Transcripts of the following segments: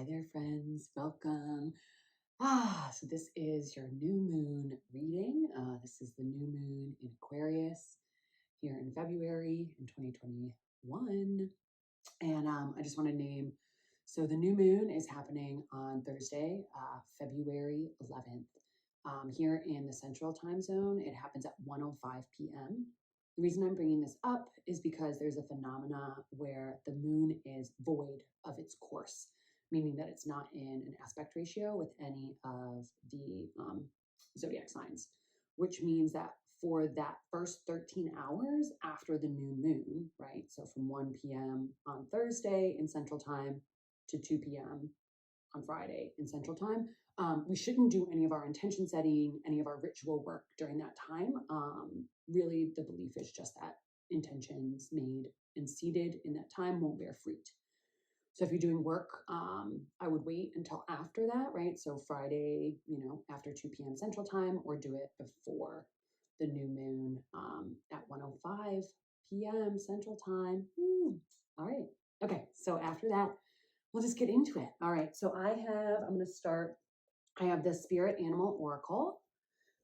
Hi there, friends. Welcome. So this is your new moon reading. This is the new moon in Aquarius here in February in 2021. And I just want to name, so the new moon is happening on Thursday, February 11th. Here in the Central Time Zone, it happens at 1:05 p.m. The reason I'm bringing this up is because there's a phenomena where the moon is void of its course, meaning that it's not in an aspect ratio with any of the zodiac signs, which means that for that first 13 hours after the new moon, right? So from 1 p.m. on Thursday in Central Time to 2 p.m. on Friday in Central Time, we shouldn't do any of our intention setting, any of our ritual work during that time. Really, the belief is just that intentions made and seeded in that time won't bear fruit. So if you're doing work, I would wait until after that, right? So Friday, after 2 p.m. Central Time, or do it before the new moon at 1:05 p.m. Central Time. All right. Okay. So after that, we'll just get into it. All right. So I'm going to start. I have the Spirit Animal Oracle.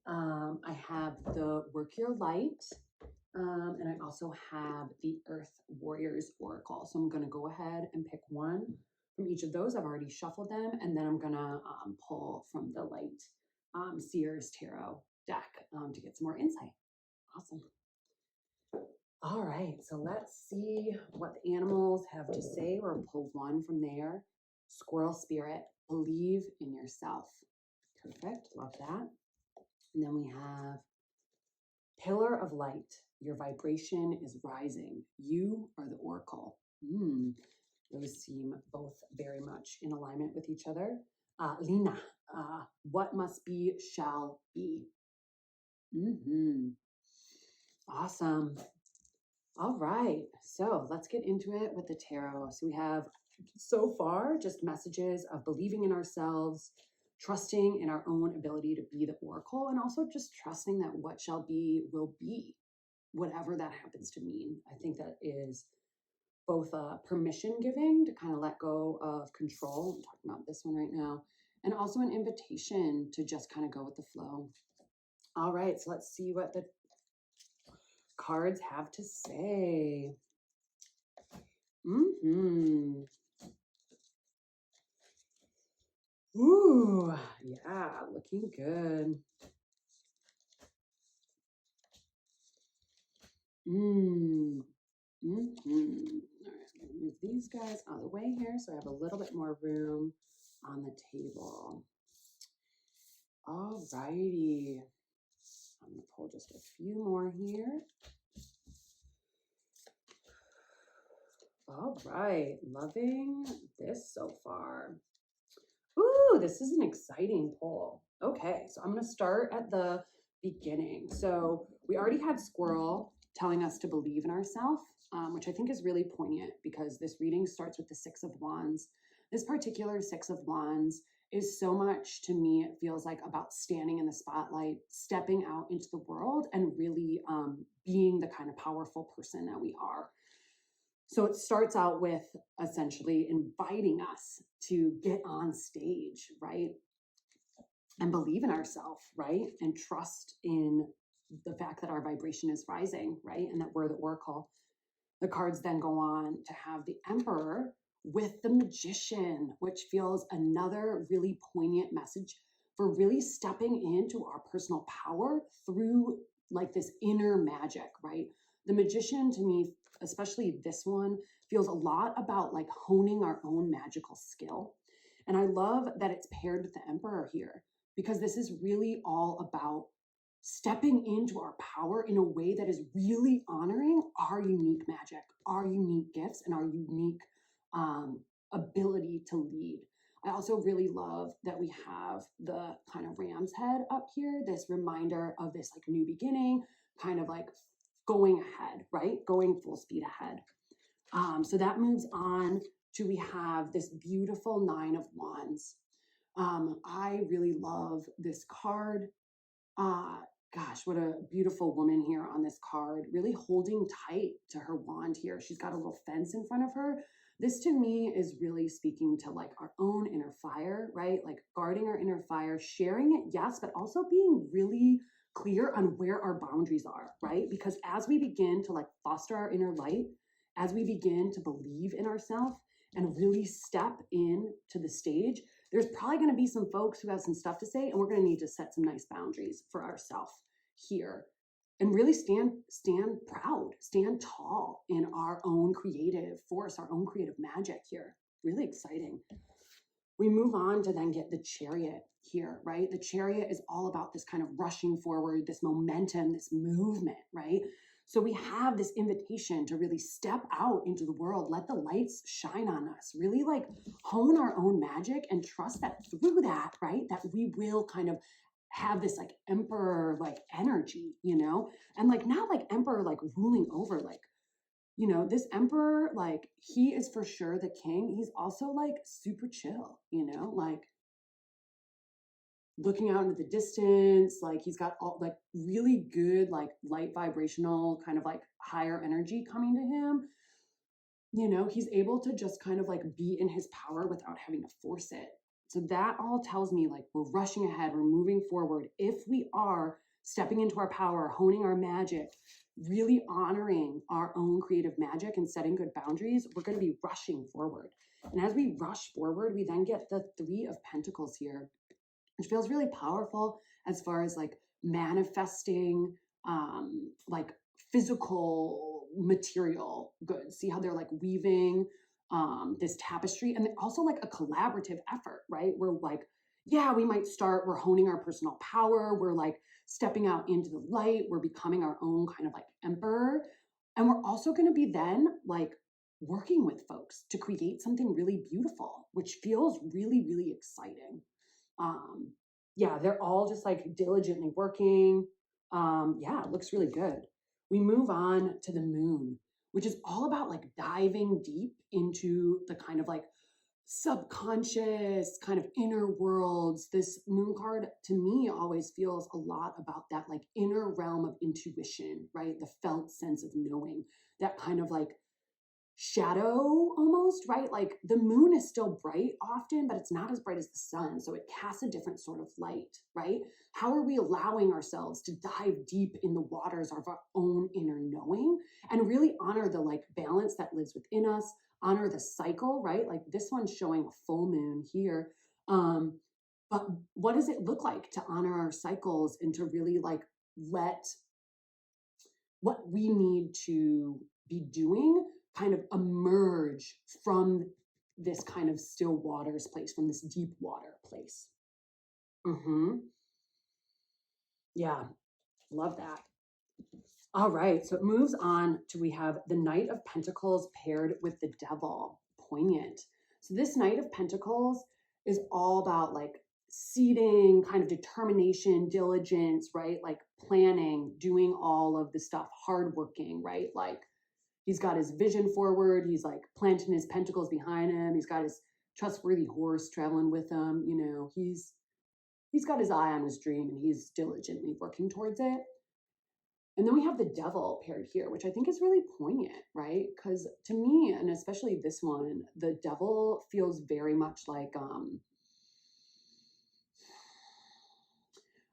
I have the Work Your Light. And I also have the Earth Warriors Oracle. So I'm going to go ahead and pick one from each of those. I've already shuffled them. And then I'm going to pull from the Light Seers Tarot deck to get some more insight. Awesome. All right. So let's see what the animals have to say. We'll pull one from there. Squirrel Spirit, believe in yourself. Perfect. Love that. And then we have Pillar of Light, your vibration is rising. You are the oracle. Those seem both very much in alignment with each other. Lina, what must be shall be. Awesome. All right, so let's get into it with the tarot. So we have so far just messages of believing in ourselves, trusting in our own ability to be the oracle, and also just trusting that what shall be will be, whatever that happens to mean. I think that is both a permission giving to kind of let go of control. I'm talking about this one right now, and also an invitation to just kind of go with the flow. All right, so let's see what the cards have to say. Ooh, yeah, looking good. All right, move these guys out of the way here so I have a little bit more room on the table. All righty. I'm going to pull just a few more here. All right, loving this so far. Ooh, this is an exciting pull. Okay, so I'm going to start at the beginning. So we already had Squirrel telling us to believe in ourselves, which I think is really poignant because this reading starts with the Six of Wands. This particular Six of Wands is so much, to me, it feels like about standing in the spotlight, stepping out into the world, and really being the kind of powerful person that we are. So it starts out with essentially inviting us to get on stage, right? And believe in ourselves, right? And trust in the fact that our vibration is rising, right? And that we're the oracle. The cards then go on to have the Emperor with the Magician, which feels another really poignant message for really stepping into our personal power through like this inner magic, right? The Magician, to me, especially this one, feels a lot about like honing our own magical skill. And I love that it's paired with the Emperor here, because this is really all about stepping into our power in a way that is really honoring our unique magic, our unique gifts, and our unique ability to lead. I also really love that we have the kind of ram's head up here, this reminder of this like new beginning, kind of like going ahead, right? Going full speed ahead. So that moves on to, we have this beautiful Nine of Wands. I really love this card. Gosh, what a beautiful woman here on this card, really holding tight to her wand here. She's got a little fence in front of her, This to me is really speaking to like our own inner fire, right? Like guarding our inner fire, sharing it, yes, but also being really clear on where our boundaries are, right? Because as we begin to like foster our inner light, as we begin to believe in ourselves and really step in to the stage, there's probably going to be some folks who have some stuff to say, and we're going to need to set some nice boundaries for ourselves here and really stand proud, stand tall in our own creative force, our own creative magic here. Really exciting. We move on to then get the Chariot here, right? The Chariot is all about this kind of rushing forward, this momentum, this movement, right? So we have this invitation to really step out into the world, let the lights shine on us, really like hone our own magic and trust that through that, right, that we will kind of have this like emperor like energy, you know, and like now like emperor like ruling over like, you know, this emperor, like he is for sure the king. He's also like super chill, you know, like looking out into the distance, like he's got all like really good like light vibrational kind of like higher energy coming to him. You know, he's able to just kind of like be in his power without having to force it. So that all tells me like we're rushing ahead, we're moving forward. If we are stepping into our power, honing our magic, really honoring our own creative magic and setting good boundaries, we're going to be rushing forward. And as we rush forward, we then get the Three of Pentacles here, which feels really powerful as far as like manifesting like physical material goods. See how they're like weaving this tapestry, and also like a collaborative effort, right? We're like, yeah, we might start, we're honing our personal power, we're like stepping out into the light, we're becoming our own kind of like emperor. And we're also going to be then like working with folks to create something really beautiful, which feels really, really exciting. um yeah, they're all just like diligently working. Yeah, it looks really good. We move on to the Moon, which is all about like diving deep into the kind of like subconscious kind of inner worlds. This Moon card to me always feels a lot about that like inner realm of intuition, right? The felt sense of knowing, that kind of like shadow almost, right? Like the moon is still bright often, but it's not as bright as the sun. So it casts a different sort of light, right? How are we allowing ourselves to dive deep in the waters of our own inner knowing and really honor the like balance that lives within us, honor the cycle, right? Like this one's showing a full moon here. But what does it look like to honor our cycles and to really like let what we need to be doing kind of emerge from this kind of still waters place, from this deep water place. Yeah, love that. All right, so it moves on to, we have the Knight of Pentacles paired with the Devil. Poignant. So this Knight of Pentacles is all about like seeding, kind of determination, diligence, right? Like planning, doing all of the stuff, hardworking, right? Like he's got his vision forward. He's like planting his pentacles behind him. He's got his trustworthy horse traveling with him. You know, he's got his eye on his dream and he's diligently working towards it. And then we have the Devil paired here, which I think is really poignant, right? Because to me, and especially this one, the Devil feels very much like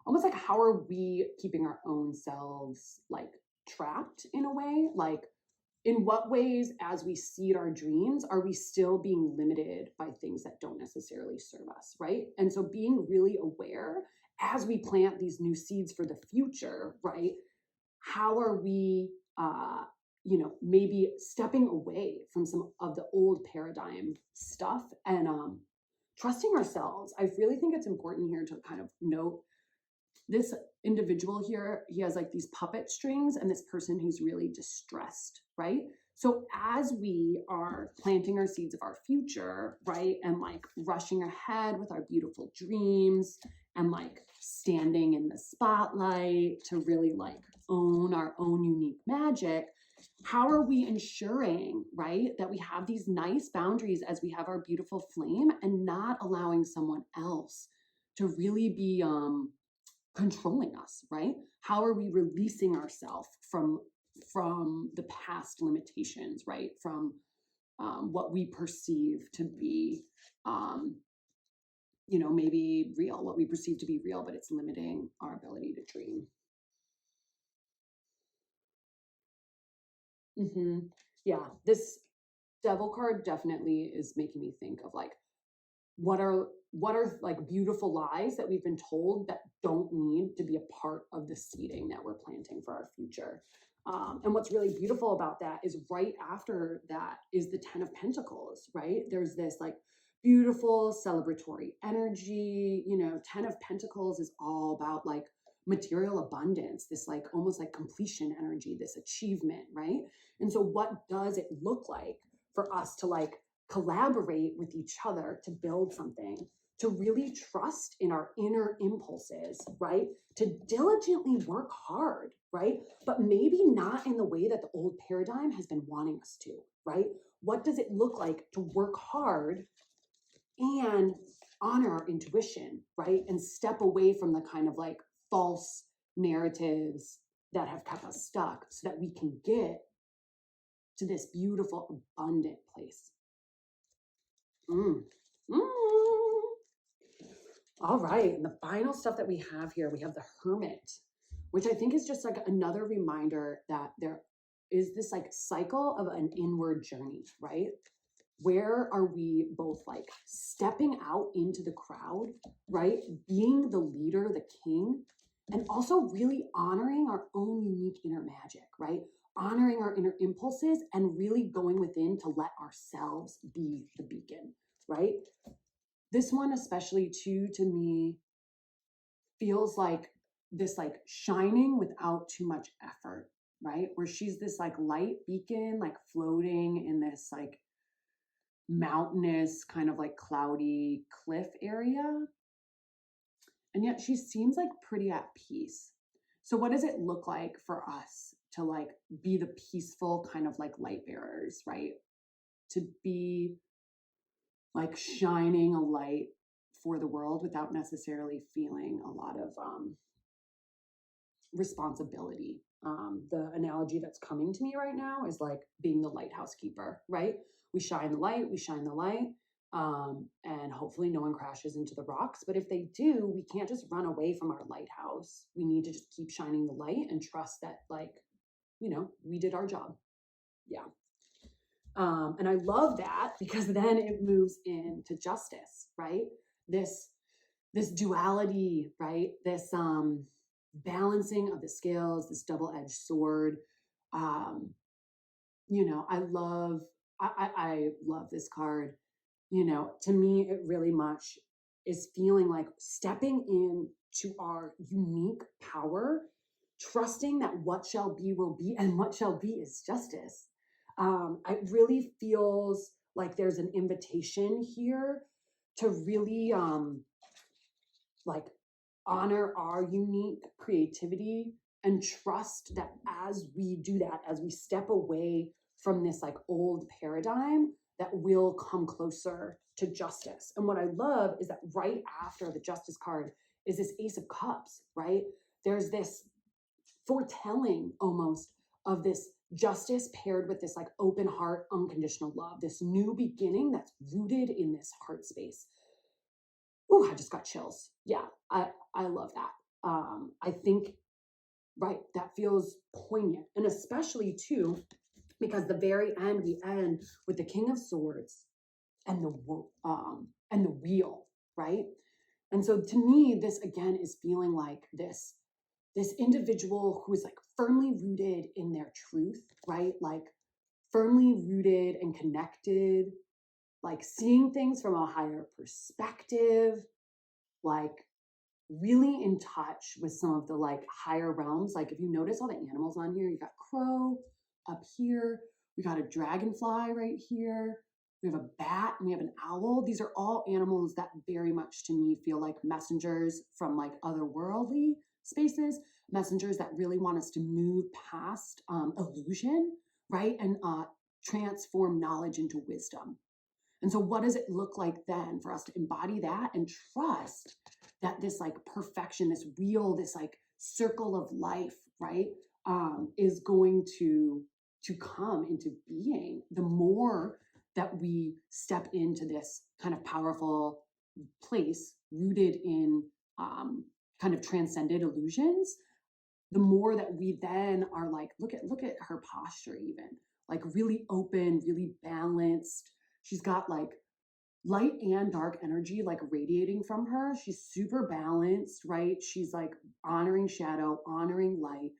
almost like, how are we keeping our own selves like trapped in a way? Like in what ways, as we seed our dreams, are we still being limited by things that don't necessarily serve us, right? And so being really aware as we plant these new seeds for the future, right? How are we, you know, maybe stepping away from some of the old paradigm stuff and trusting ourselves? I really think it's important here to kind of note this individual here. He has like these puppet strings and this person who's really distressed, right? So as we are planting our seeds of our future, right, and like rushing ahead with our beautiful dreams and like standing in the spotlight to really like own our own unique magic, how are we ensuring, right, that we have these nice boundaries as we have our beautiful flame and not allowing someone else to really be controlling us, right? How are we releasing ourselves from the past limitations, right? From what we perceive to be, maybe real, what we perceive to be real, but it's limiting our ability to dream. Yeah, this devil card definitely is making me think of like, what are like beautiful lies that we've been told that don't need to be a part of the seeding that we're planting for our future. And what's really beautiful about that is right after that is the 10 of Pentacles, right? There's this like beautiful celebratory energy. 10 of Pentacles is all about like material abundance, this like almost like completion energy, this achievement, right? And so what does it look like for us to like collaborate with each other to build something, to really trust in our inner impulses, right? To diligently work hard, right? But maybe not in the way that the old paradigm has been wanting us to, right? What does it look like to work hard and honor our intuition, right? And step away from the kind of like false narratives that have kept us stuck so that we can get to this beautiful, abundant place. Mm. Mm. All right. And the final stuff that we have here, we have the Hermit, which I think is just like another reminder that there is this like cycle of an inward journey, right? Where are we both like stepping out into the crowd, right? Being the leader, the king, and also really honoring our own unique inner magic, right? Honoring our inner impulses and really going within to let ourselves be the beacon, right? This one, especially too, to me, feels like this like shining without too much effort, right? Where she's this like light beacon, like floating in this like mountainous, kind of like cloudy cliff area. And yet she seems like pretty at peace. So what does it look like for us to like be the peaceful kind of like light bearers, right? To be like shining a light for the world without necessarily feeling a lot of responsibility. The analogy that's coming to me right now is like being the lighthouse keeper, right? We shine the light, and hopefully no one crashes into the rocks. But if they do, we can't just run away from our lighthouse. We need to just keep shining the light and trust that, like, we did our job. Yeah. And I love that because then it moves into justice, right? This duality, right? This balancing of the scales, this double-edged sword. I love this card. To me, it really much is feeling like stepping in to our unique power, trusting that what shall be will be, and what shall be is justice. It really feels like there's an invitation here to really like honor our unique creativity and trust that as we do that, as we step away from this like old paradigm, that we'll come closer to justice. And what I love is that right after the justice card is this Ace of Cups, right? There's this foretelling almost of this justice paired with this like open heart, unconditional love, this new beginning that's rooted in this heart space. Oh, I just got chills. Yeah, I love that. I think, right, that feels poignant. And especially too, because the very end, we end with the King of Swords and the wheel, right? And so to me, this again is feeling like this individual who is like firmly rooted in their truth, right? Like firmly rooted and connected, like seeing things from a higher perspective, like really in touch with some of the like higher realms. Like if you notice all the animals on here, you got crow up here, we got a dragonfly right here, we have a bat, and we have an owl. These are all animals that very much to me feel like messengers from like otherworldly spaces, messengers that really want us to move past illusion, right? And transform knowledge into wisdom. And so what does it look like then for us to embody that and trust that this like perfection, this wheel, this like circle of life, right, is going to come into being the more that we step into this kind of powerful place rooted in kind of transcended illusions, the more that we then are like, look at her posture, even like really open, really balanced. She's got like light and dark energy like radiating from her. She's super balanced, right? She's like honoring shadow, honoring light.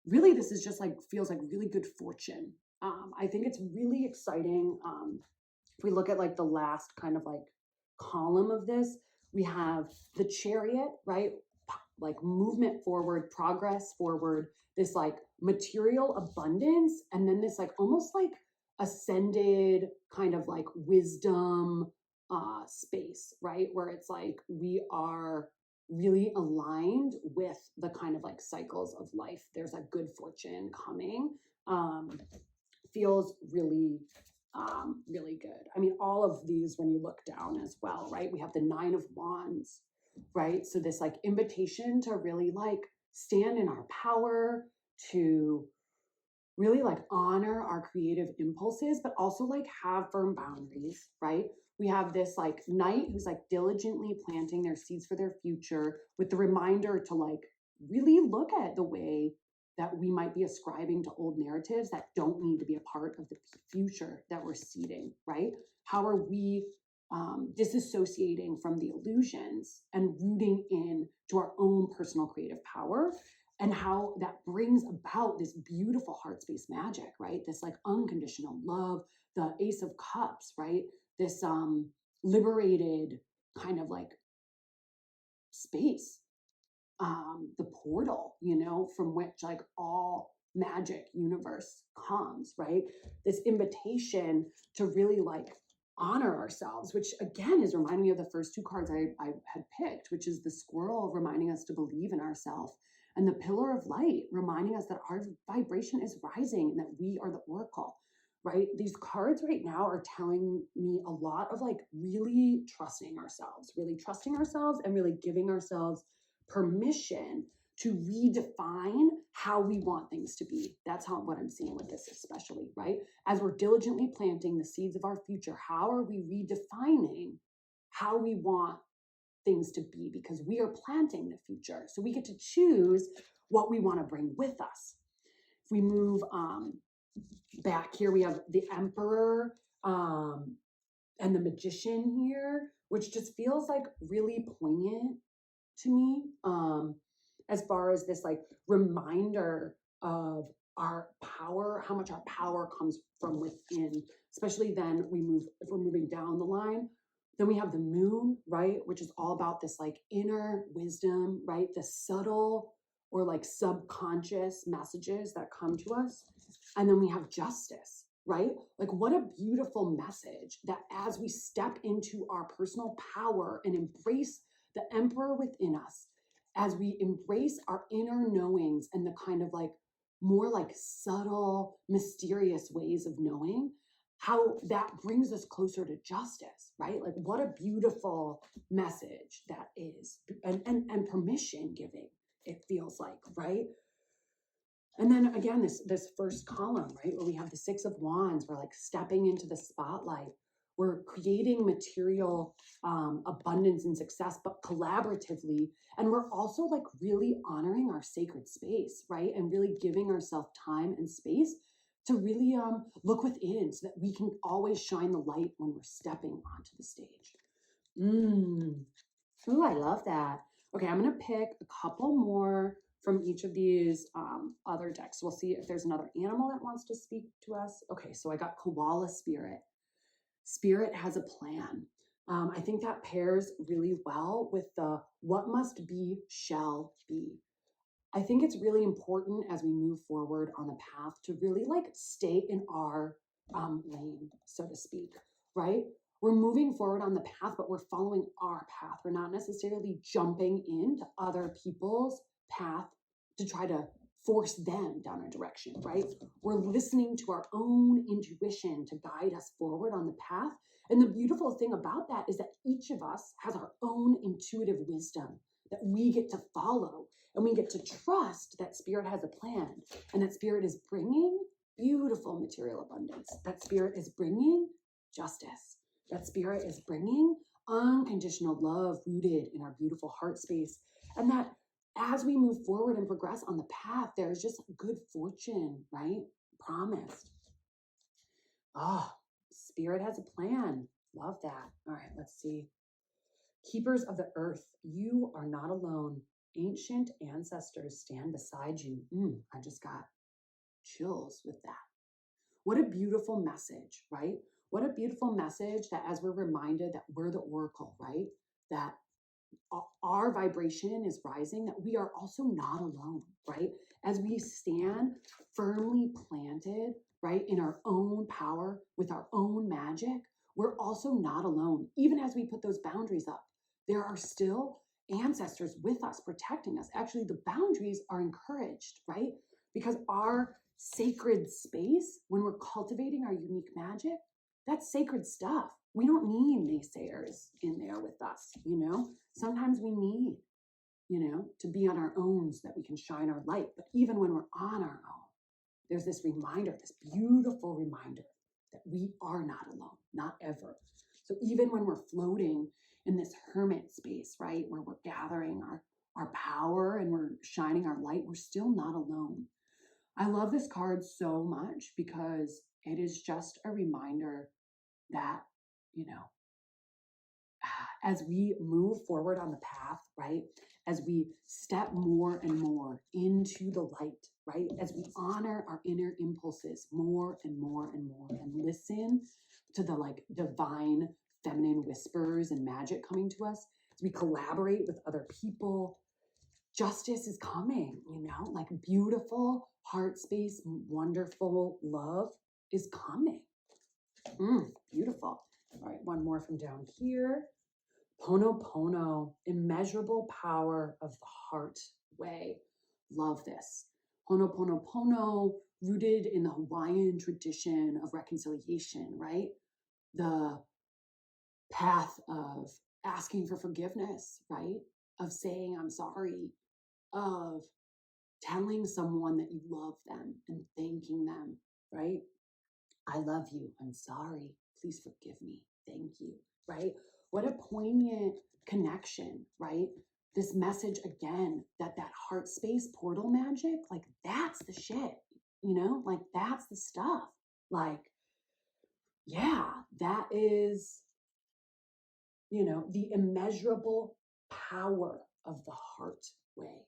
Really, this is just like feels like really good fortune. I think it's really exciting. If we look at like the last kind of like column of this, we have the Chariot, right? Like movement forward, progress forward, this like material abundance, and then this like almost like ascended kind of like wisdom space, right? Where it's like we are really aligned with the kind of like cycles of life. There's a good fortune coming. Feels really really good. I mean, all of these, when you look down as well, right? We have the Nine of Wands, right? So this like invitation to really like stand in our power, to really like honor our creative impulses, but also like have firm boundaries, right? We have this like knight who's like diligently planting their seeds for their future, with the reminder to like really look at the way that we might be ascribing to old narratives that don't need to be a part of the future that we're seeding, right? How are we disassociating from the illusions and rooting in to our own personal creative power, and how that brings about this beautiful heart space magic, right? This like unconditional love, the Ace of Cups, right? This liberated kind of like space, the portal, you know, from which like all magic universe comes, right? This invitation to really like honor ourselves, which again is reminding me of the first two cards I had picked, which is the squirrel reminding us to believe in ourselves, and the pillar of light reminding us that our vibration is rising and that we are the oracle, right? These cards right now are telling me a lot of like really trusting ourselves and really giving ourselves permission to redefine how we want things to be. That's what I'm seeing with this, especially, right? As we're diligently planting the seeds of our future, how are we redefining how we want things to be? Because we are planting the future. So we get to choose what we want to bring with us. If we move back here, we have the Emperor and the Magician here, which just feels like really poignant to me, as far as this like reminder of our power, how much our power comes from within, especially then if we're moving down the line. Then we have the Moon, right? Which is all about this like inner wisdom, right? The subtle or like subconscious messages that come to us. And then we have Justice, right? Like what a beautiful message that as we step into our personal power and embrace the Emperor within us, as we embrace our inner knowings and the kind of like more like subtle, mysterious ways of knowing, how that brings us closer to justice, right? Like what a beautiful message that is, and permission giving, it feels like, right? And then again, this first column, right, where we have the Six of Wands, we're like stepping into the spotlight. We're creating material abundance and success, but collaboratively. And we're also like really honoring our sacred space, right? And really giving ourselves time and space to really look within so that we can always shine the light when we're stepping onto the stage. Ooh, I love that. Okay, I'm going to pick a couple more from each of these other decks. We'll see if there's another animal that wants to speak to us. Okay, so I got Koala Spirit. Spirit has a plan. I think that pairs really well with the what must be shall be. I think it's really important as we move forward on the path to really like stay in our lane, so to speak, right? We're moving forward on the path, but we're following our path. We're not necessarily jumping into other people's path to try to force them down a direction, right? We're listening to our own intuition to guide us forward on the path. And the beautiful thing about that is that each of us has our own intuitive wisdom that we get to follow, and we get to trust that Spirit has a plan and that Spirit is bringing beautiful material abundance. That spirit is bringing justice. That spirit is bringing unconditional love rooted in our beautiful heart space. And that as we move forward and progress on the path, there's just good fortune, right? Promised. Ah, spirit has a plan. Love that. All right, let's see. Keepers of the earth, you are not alone. Ancient ancestors stand beside you. I just got chills with that. What a beautiful message, right? What a beautiful message that as we're reminded that we're the oracle, right? That our vibration is rising, that we are also not alone, right? As we stand firmly planted, right, in our own power, with our own magic, we're also not alone. Even as we put those boundaries up, there are still ancestors with us, protecting us. Actually, the boundaries are encouraged, right? Because our sacred space, when we're cultivating our unique magic, that's sacred stuff. We don't need naysayers in there with us, you know? Sometimes we need, to be on our own so that we can shine our light. But even when we're on our own, there's this reminder, this beautiful reminder that we are not alone, not ever. So even when we're floating in this hermit space, right, where we're gathering our power and we're shining our light, we're still not alone. I love this card so much because it is just a reminder that, as we move forward on the path, right, as we step more and more into the light, right, as we honor our inner impulses more and more and more and listen to the like divine feminine whispers and magic coming to us, as we collaborate with other people, justice is coming, like beautiful heart space, wonderful love is coming. Beautiful. All right, one more from down here. Pono, immeasurable power of the heart way. Love this. Pono, rooted in the Hawaiian tradition of reconciliation, right? The path of asking for forgiveness, right? Of saying, I'm sorry, of telling someone that you love them and thanking them, right? I love you. I'm sorry. Please forgive me. Thank you, right? What a poignant connection, right? This message again, that heart space portal magic, like that's the shit, like that's the stuff. Like, yeah, that is, the immeasurable power of the heart way.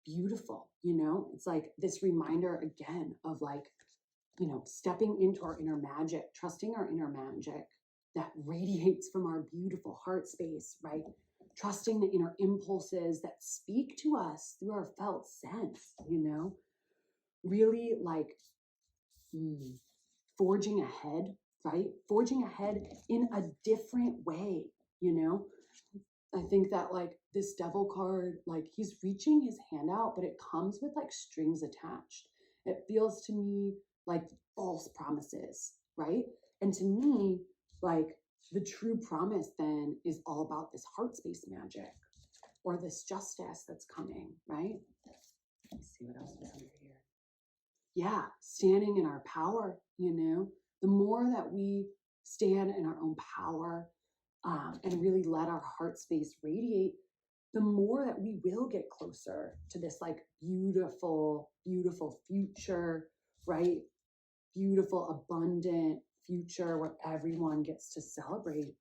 Beautiful, it's like this reminder again of like, stepping into our inner magic, trusting our inner magic that radiates from our beautiful heart space, right? Trusting the inner impulses that speak to us through our felt sense, really like forging ahead, right? Forging ahead in a different way, I think that like this devil card, like he's reaching his hand out, but it comes with like strings attached. It feels to me like false promises, right? And to me, like the true promise then is all about this heart space magic or this justice that's coming, right? Let's see what else is under here. Yeah, standing in our power, the more that we stand in our own power and really let our heart space radiate, the more that we will get closer to this like beautiful, beautiful future, right? Beautiful, abundant future where everyone gets to celebrate.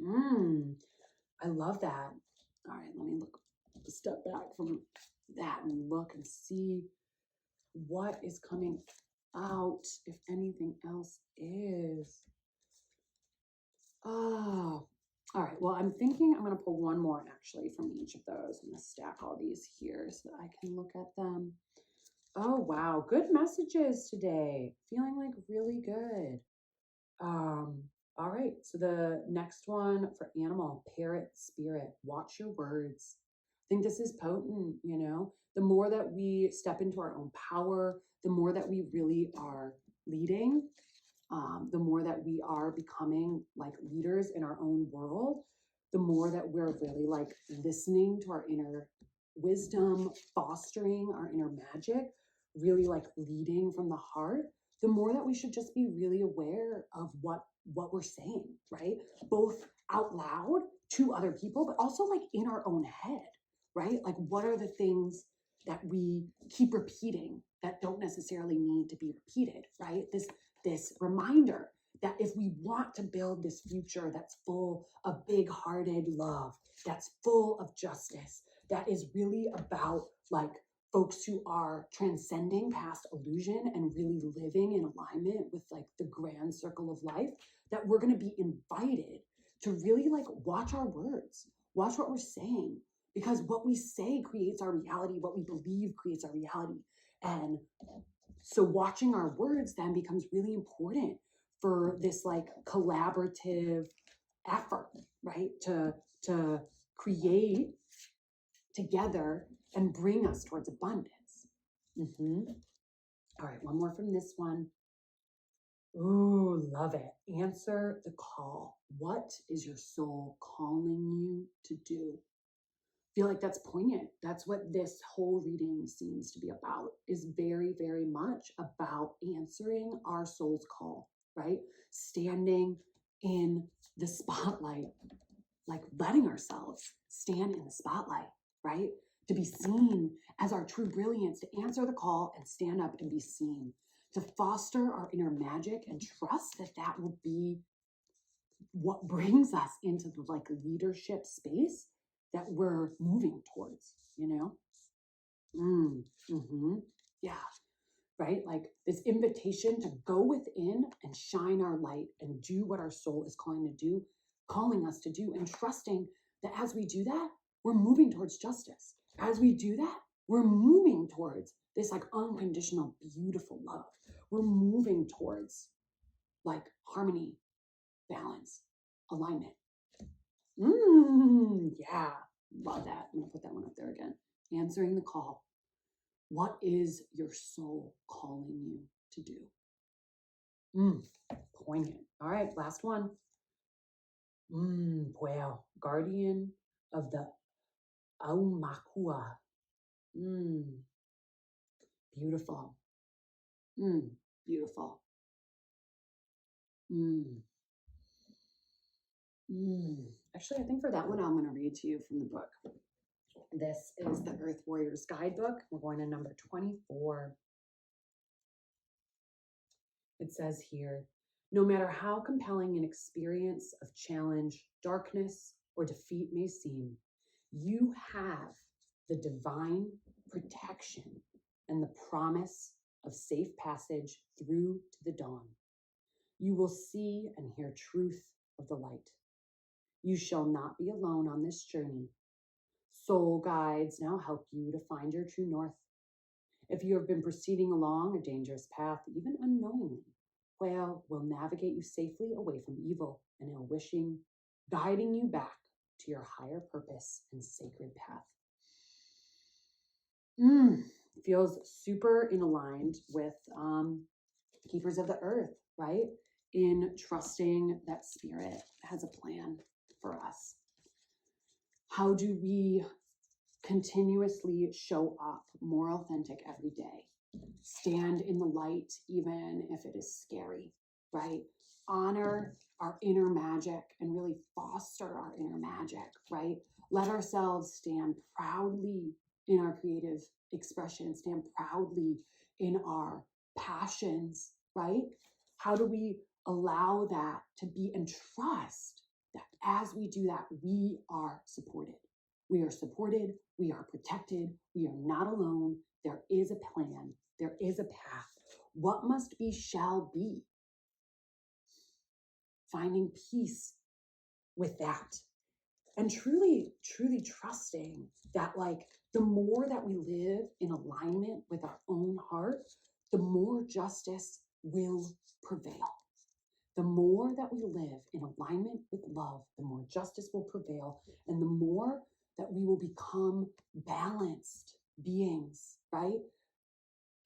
I love that. All right, let me step back from that and look and see what is coming out, if anything else is. Oh, all right. Well, I'm thinking I'm going to pull one more actually from each of those. I'm going to stack all these here so that I can look at them. Oh, wow. Good messages today. Feeling like really good. All right. So the next one for animal, parrot spirit, watch your words. I think this is potent, the more that we step into our own power, the more that we really are leading, the more that we are becoming like leaders in our own world, the more that we're really like listening to our inner wisdom, fostering our inner magic, really like leading from the heart, the more that we should just be really aware of what we're saying, right? Both out loud to other people, but also like in our own head, right? Like what are the things that we keep repeating that don't necessarily need to be repeated, right? This reminder that if we want to build this future that's full of big-hearted love, that's full of justice, that is really about like folks who are transcending past illusion and really living in alignment with like the grand circle of life, that we're going to be invited to really like watch our words, watch what we're saying, because what we say creates our reality, what we believe creates our reality. And so watching our words then becomes really important for this like collaborative effort, right? To create together and bring us towards abundance. All right, one more from this one. Ooh, love it. Answer the call. What is your soul calling you to do? I feel like that's poignant. That's what this whole reading seems to be about, is very, very much about answering our soul's call, right? Standing in the spotlight, like letting ourselves stand in the spotlight, right? To be seen as our true brilliance, to answer the call and stand up and be seen, to foster our inner magic and trust that that will be what brings us into the like leadership space that we're moving towards, you know? Yeah, right? Like this invitation to go within and shine our light and do what our soul is calling us to do, and trusting that as we do that, we're moving towards justice. As we do that, we're moving towards this like unconditional, beautiful love. We're moving towards like harmony, balance, alignment. Yeah, love that. I'm gonna put that one up there again. Answering the call. What is your soul calling you to do? Poignant. All right, last one. Wow. Guardian of the Aumakua. Beautiful. Beautiful. Actually, I think for that one, I'm going to read to you from the book. This is the Earth Warriors Guidebook. We're going to number 24. It says here, no matter how compelling an experience of challenge, darkness, or defeat may seem, you have the divine protection and the promise of safe passage through to the dawn. You will see and hear truth of the light. You shall not be alone on this journey. Soul guides now help you to find your true north. If you have been proceeding along a dangerous path, even unknowingly, well, will navigate you safely away from evil and ill wishing, guiding you back to your higher purpose and sacred path. Feels super in aligned with Keepers of the Earth, right? In trusting that spirit has a plan for us. How do we continuously show up more authentic every day? Stand in the light, even if it is scary, right? Honor our inner magic and really foster our inner magic, right? Let ourselves stand proudly in our creative expression, stand proudly in our passions, right? How do we allow that to be and trust that as we do that, we are supported? We are supported, we are protected, we are not alone. There is a plan, there is a path. What must be shall be. Finding peace with that. And truly, truly trusting that like the more that we live in alignment with our own heart, the more justice will prevail. The more that we live in alignment with love, the more justice will prevail, and the more that we will become balanced beings, right?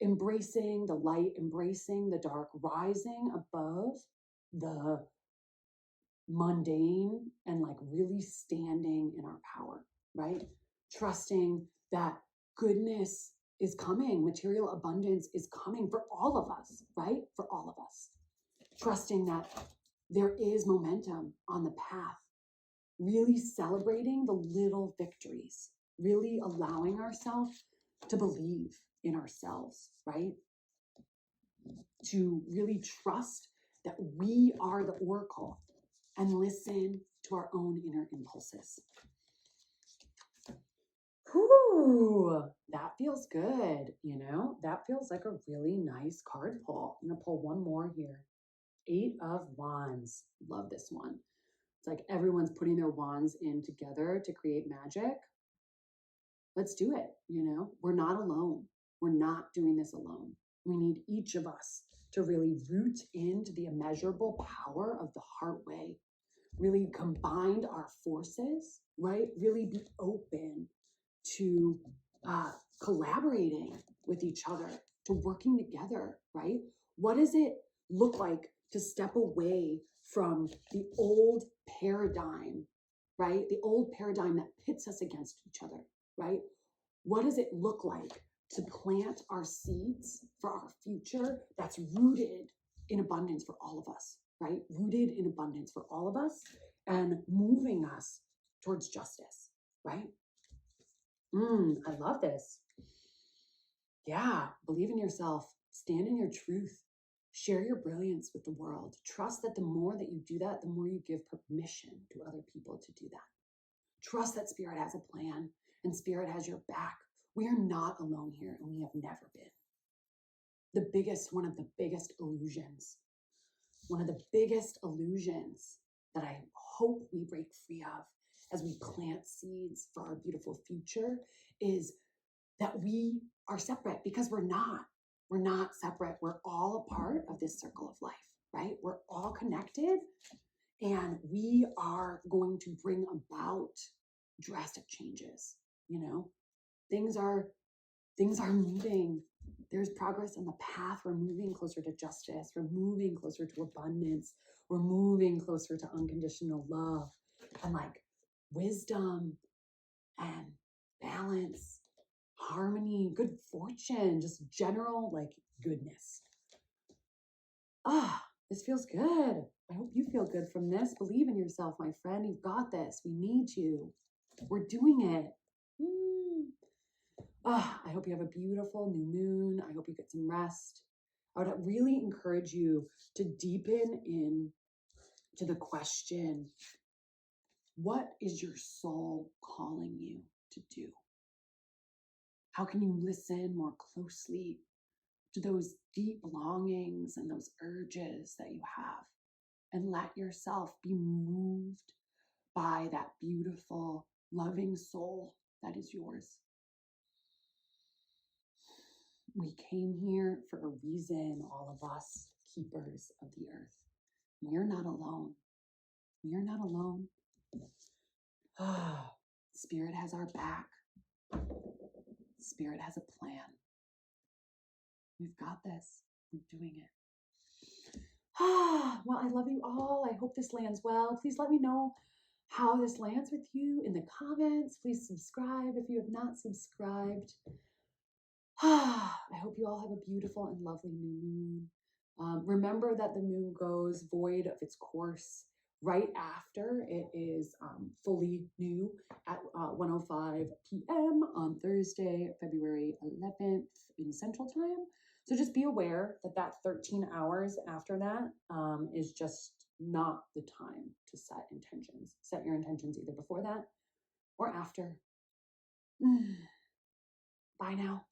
Embracing the light, embracing the dark, rising above the mundane and like really standing in our power, right? Trusting that goodness is coming. Material abundance is coming for all of us, right? For all of us. Trusting that there is momentum on the path. Really celebrating the little victories. Really allowing ourselves to believe in ourselves, right? To really trust that we are the oracle and listen to our own inner impulses. Whew, that feels good, you know? That feels like a really nice card pull. I'm gonna pull one more here. 8 of Wands. Love this one. It's like everyone's putting their wands in together to create magic. Let's do it, you know? We're not alone. We're not doing this alone. We need each of us to really root into the immeasurable power of the heart way. Really combine our forces, right? Really be open to collaborating with each other, to working together, right? What does it look like to step away from the old paradigm, right? The old paradigm that pits us against each other, right? What does it look like to plant our seeds for our future that's rooted in abundance for all of us, right? Rooted in abundance for all of us and moving us towards justice, right? I love this. Yeah, believe in yourself, stand in your truth, share your brilliance with the world. Trust that the more that you do that, the more you give permission to other people to do that. Trust that Spirit has a plan and Spirit has your back. We are not alone here, and we have never been. One of the biggest illusions that I hope we break free of as we plant seeds for our beautiful future is that we are separate, because we're not. We're not separate. We're all a part of this circle of life, right? We're all connected, and we are going to bring about drastic changes. You know, things are moving. There's progress on the path. We're moving closer to justice. We're moving closer to abundance. We're moving closer to unconditional love and like wisdom and balance, harmony, good fortune, just general like goodness. This feels good. I hope you feel good from this. Believe in yourself, my friend. You've got this. We need you. We're doing it. I hope you have a beautiful new moon. I hope you get some rest. I would really encourage you to deepen in to the question, what is your soul calling you to do? How can you listen more closely to those deep longings and those urges that you have, and let yourself be moved by that beautiful, loving soul that is yours? We came here for a reason, all of us keepers of the earth. We are not alone. We are not alone. Spirit has our back. Spirit has a plan. We've got this. We're doing it. Well, I love you all. I hope this lands well. Please let me know how this lands with you in the comments. Please subscribe if you have not subscribed. I hope you all have a beautiful and lovely new moon. Remember that the moon goes void of its course right after it is fully new at 1:05 p.m. on Thursday, February 11th in Central Time. So just be aware that that 13 hours after that is just not the time to set intentions. Set your intentions either before that or after. Bye now.